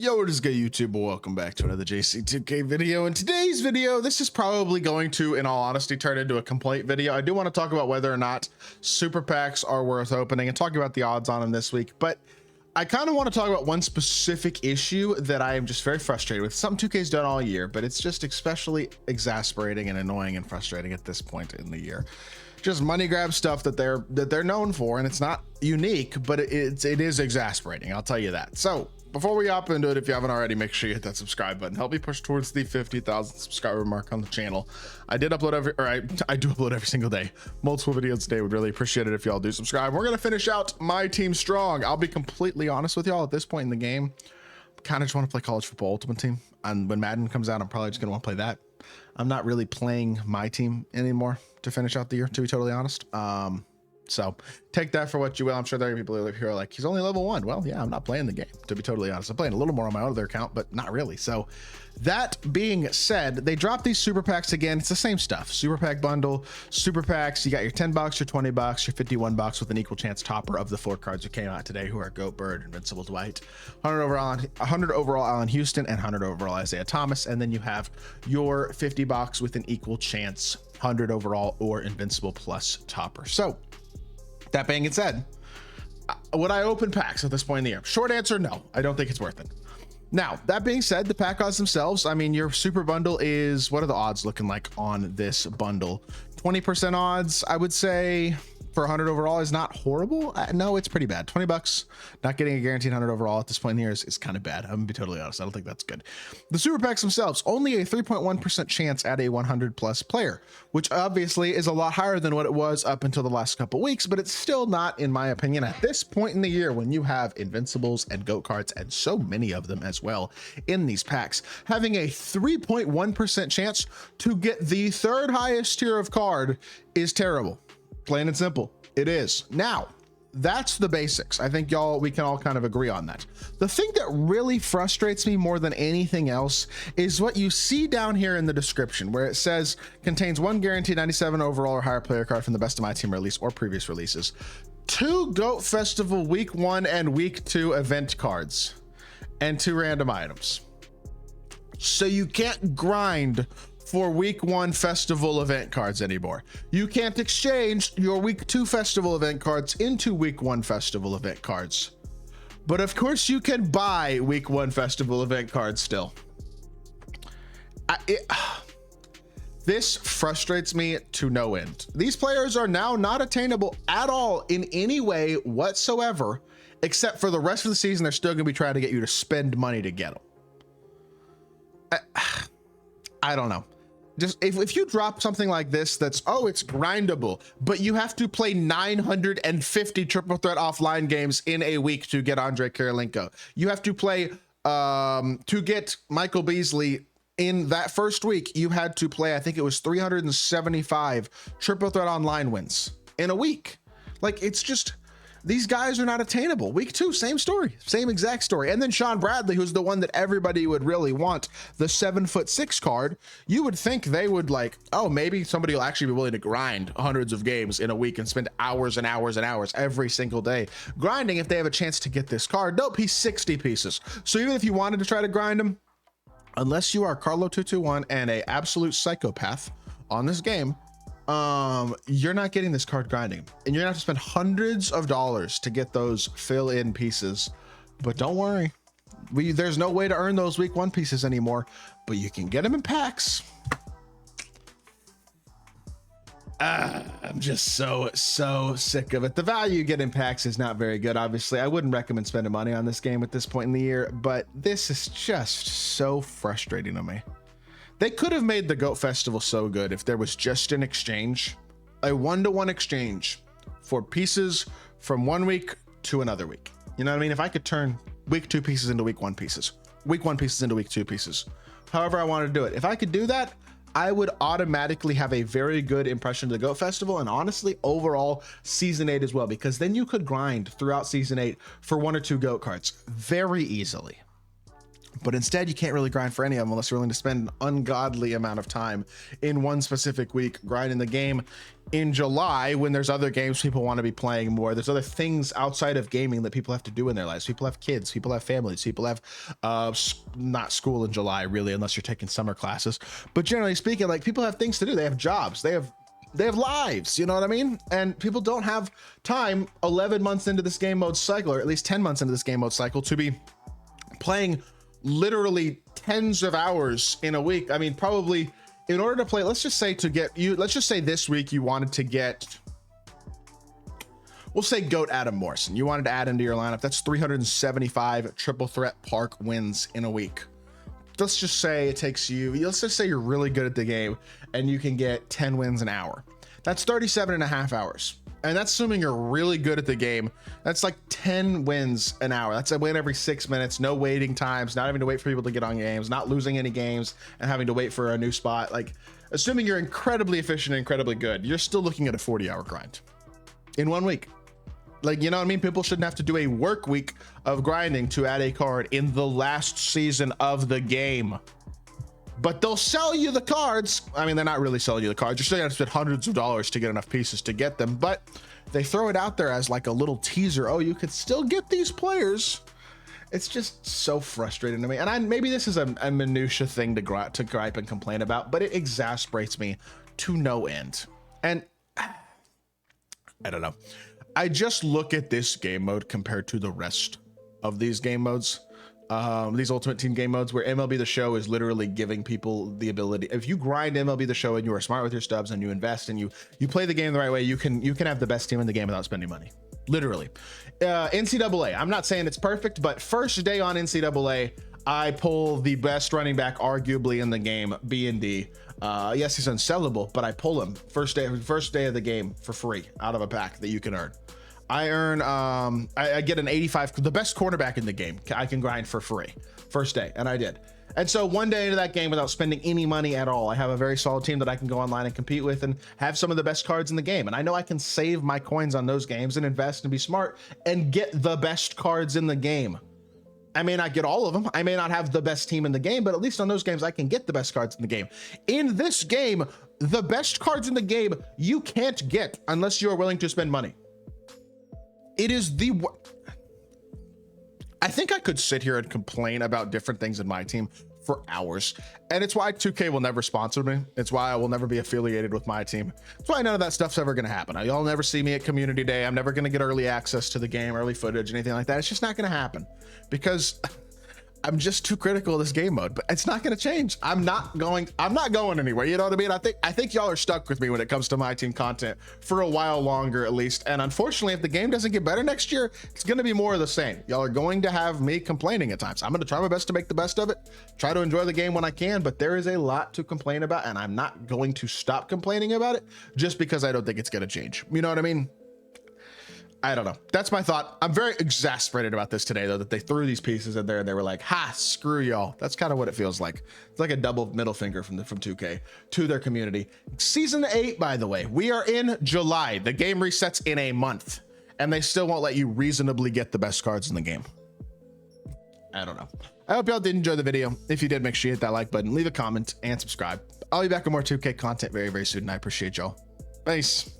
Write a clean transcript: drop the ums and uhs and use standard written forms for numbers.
Yo, what is good, YouTube? Welcome back to another JC2K video. In today's video, this is probably going to, in all honesty, turn into a complaint video. I do want to talk about whether or not super packs are worth opening and talk about the odds on them this week, but I kind of want to talk about one specific issue that I am just very frustrated with. Something 2K's done all year, but it's just especially exasperating and annoying and frustrating at this point in the year. Just money grab stuff that they're known for, and it's not unique, but it is exasperating. I'll tell you that. So before we hop into it, if you haven't already, make sure you hit that subscribe button. Help me push towards the 50,000 subscriber mark on the channel. I do upload every single day, multiple videos a day. Would really appreciate it if y'all do subscribe. We're gonna finish out my team strong. I'll be completely honest with y'all, at this point in the game, kind of just want to play college football ultimate team, and when Madden comes out, I'm probably just gonna want to play that. I'm not really playing my team anymore to finish out the year, to be totally honest. So take that for what you will. I'm sure there are people who are like, he's only level 1. Well, yeah, I'm not playing the game, to be totally honest. I'm playing a little more on my other account, but not really. So that being said, they dropped these super packs again. It's the same stuff. Super pack bundle, super packs. You got your $10, your $20, your $51 with an equal chance topper of the 4 cards who came out today, who are Goat Bird, Invincible Dwight, 100 overall Allen Houston, and 100 overall Isaiah Thomas. And then you have your $50 with an equal chance 100 overall or Invincible plus topper. So that being said, would I open packs at this point in the year? Short answer, no. I don't think it's worth it. Now, that being said, the pack odds themselves, I mean, your super bundle is, what are the odds looking like on this bundle? 20% odds, I would say, for 100 overall is not horrible. No, it's pretty bad. $20, not getting a guaranteed 100 overall at this point in the year is kind of bad. I'm gonna be totally honest. I don't think that's good. The super packs themselves, only a 3.1% chance at a 100 plus player, which obviously is a lot higher than what it was up until the last couple weeks, but it's still not, in my opinion, at this point in the year when you have Invincibles and GOAT cards and so many of them as well in these packs, having a 3.1% chance to get the third highest tier of card is terrible. Plain and simple, it is. Now, that's the basics. I think we can all kind of agree on that. The thing that really frustrates me more than anything else is what you see down here in the description, where it says contains 1 guaranteed 97 overall or higher player card from the best of MyTeam release or previous releases, 2 GOAT Festival week 1 and week 2 event cards, and 2 random items. So you can't grind for week 1 festival event cards anymore. You can't exchange your week 2 festival event cards into week 1 festival event cards. But of course you can buy week 1 festival event cards still. This frustrates me to no end. These players are now not attainable at all in any way whatsoever, except for the rest of the season. They're still gonna be trying to get you to spend money to get them. I don't know. Just if you drop something like this, that's, oh, it's grindable, but you have to play 950 triple threat offline games in a week to get Andre Kirilenko. You have to play to get Michael Beasley in that first week. You had to play, I think it was 375 triple threat online wins in a week. Like, it's just, these guys are not attainable. Week 2, same story, same exact story. And then Sean Bradley, who's the one that everybody would really want, the 7'6" card, you would think they would like, oh, maybe somebody will actually be willing to grind hundreds of games in a week and spend hours and hours and hours every single day grinding if they have a chance to get this card. Nope, he's 60 pieces. So even if you wanted to try to grind him, unless you are Carlo221 and a absolute psychopath on this game, you're not getting this card grinding, and you're gonna have to spend hundreds of dollars to get those fill-in pieces. But don't worry, there's no way to earn those week 1 pieces anymore, but you can get them in packs. I'm just so sick of it. The value you get in packs is not very good. Obviously, I wouldn't recommend spending money on this game at this point in the year, but this is just so frustrating to me. They could have made the GOAT Festival so good if there was just an exchange, a 1-to-1 exchange for pieces from one week to another week. You know what I mean? If I could turn week 2 pieces into week 1 pieces, week 1 pieces into week 2 pieces, however I wanted to do it. If I could do that, I would automatically have a very good impression of the GOAT Festival, and honestly, overall season 8 as well, because then you could grind throughout season 8 for 1 or 2 GOAT cards very easily. But instead, you can't really grind for any of them unless you're willing to spend an ungodly amount of time in one specific week grinding the game. In July, when there's other games people want to be playing more, there's other things outside of gaming that people have to do in their lives. People have kids, people have families, people have not school in July really, unless you're taking summer classes. But generally speaking, like, people have things to do. They have jobs, they have lives, you know what I mean? And people don't have time 11 months into this game mode cycle, or at least 10 months into this game mode cycle, to be playing literally tens of hours in a week. I mean, probably in order to play, let's just say this week you wanted to get, we'll say GOAT Adam Morrison. You wanted to add into your lineup. That's 375 triple threat park wins in a week. Let's just say it takes you, let's just say you're really good at the game and you can get 10 wins an hour. That's 37.5 hours. And that's assuming you're really good at the game. That's like 10 wins an hour. That's a win every 6 minutes, no waiting times, not having to wait for people to get on games, not losing any games and having to wait for a new spot. Like, assuming you're incredibly efficient and incredibly good, you're still looking at a 40-hour grind in 1 week. Like, you know what I mean? People shouldn't have to do a work week of grinding to add a card in the last season of the game. But they'll sell you the cards. I mean, they're not really selling you the cards. You're still gonna have to spend hundreds of dollars to get enough pieces to get them, but they throw it out there as like a little teaser. Oh, you could still get these players. It's just so frustrating to me. And maybe this is a minutia thing to gripe and complain about, but it exasperates me to no end. And I don't know. I just look at this game mode compared to the rest of these game modes. These Ultimate Team game modes where MLB The Show is literally giving people the ability. If you grind MLB The Show and you are smart with your stubs and you invest and you play the game the right way, you can have the best team in the game without spending money. Literally. NCAA, I'm not saying it's perfect, but first day on NCAA, I pull the best running back arguably in the game, B&D. Yes, he's unsellable, but I pull him first day of the game for free out of a pack that you can earn. I earn, I get an 85, the best cornerback in the game. I can grind for free first day, and I did. And so one day into that game without spending any money at all, I have a very solid team that I can go online and compete with and have some of the best cards in the game. And I know I can save my coins on those games and invest and be smart and get the best cards in the game. I may not get all of them. I may not have the best team in the game, but at least on those games, I can get the best cards in the game. In this game, the best cards in the game, you can't get unless you are willing to spend money. It is I think I could sit here and complain about different things in MyTeam for hours. And it's why 2K will never sponsor me. It's why I will never be affiliated with MyTeam. It's why none of that stuff's ever going to happen. Y'all never see me at community day. I'm never going to get early access to the game, early footage, anything like that. It's just not going to happen because I'm just too critical of this game mode, but it's not going to change. I'm not going anywhere. You know what I mean? I think y'all are stuck with me when it comes to MyTeam content for a while longer, at least. And unfortunately, if the game doesn't get better next year, it's going to be more of the same. Y'all are going to have me complaining at times. I'm going to try my best to make the best of it, try to enjoy the game when I can, but there is a lot to complain about, and I'm not going to stop complaining about it just because I don't think it's going to change. You know what I mean? I don't know. That's my thought. I'm very exasperated about this today, though, that they threw these pieces in there and they were like, ha, screw y'all. That's kind of what it feels like. It's like a double middle finger from 2K to their community. Season 8, by the way, we are in July. The game resets in a month, and they still won't let you reasonably get the best cards in the game. I don't know. I hope y'all did enjoy the video. If you did, make sure you hit that like button, leave a comment, and subscribe. I'll be back with more 2K content very, very soon, and I appreciate y'all. Peace.